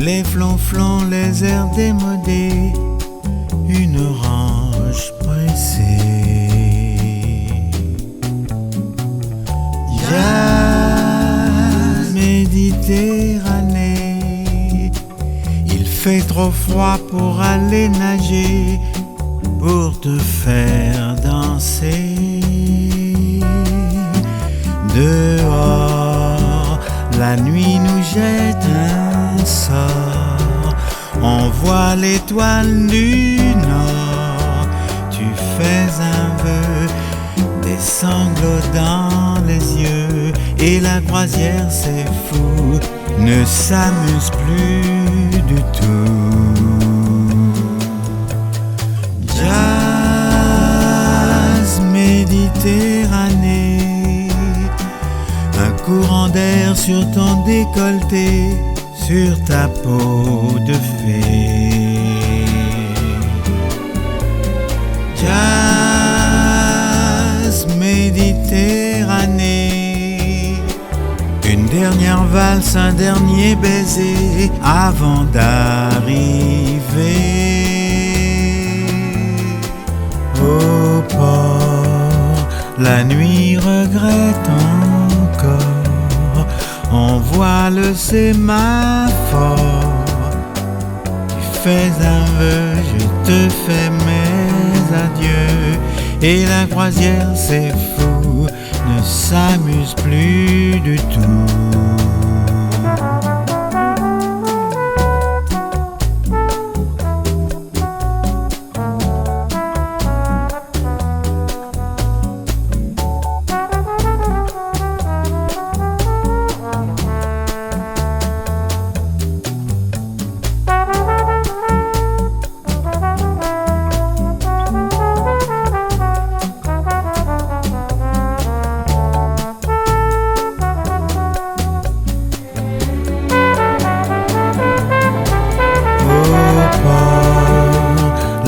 les flonflons, les airs démodés, une orange pressée. Jazz Méditerranée, il fait trop froid pour aller nager, pour te faire danser. Dehors, la nuit nous jette un sort, on voit l'étoile du nord. Tu fais un vœu, des sanglots dans les yeux, et la croisière, c'est fou, ne s'amuse plus du tout. Jazz Méditerranée, un courant d'air sur ton décolleté, sur ta peau de fée. Jazz Méditerranée, une dernière valse, un dernier baiser avant d'arriver au port. La nuit regrette encore, on voit le sémaphore. Tu fais un vœu, je te fais mes adieux, et la croisière, c'est fou, ne s'amuse plus du tout.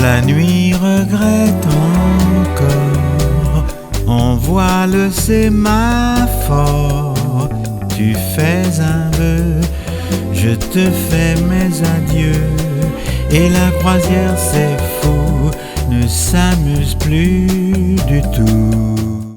La nuit regrette encore, on voit le sémaphore. Tu fais un vœu, je te fais mes adieux, et la croisière, c'est fou, ne s'amuse plus du tout.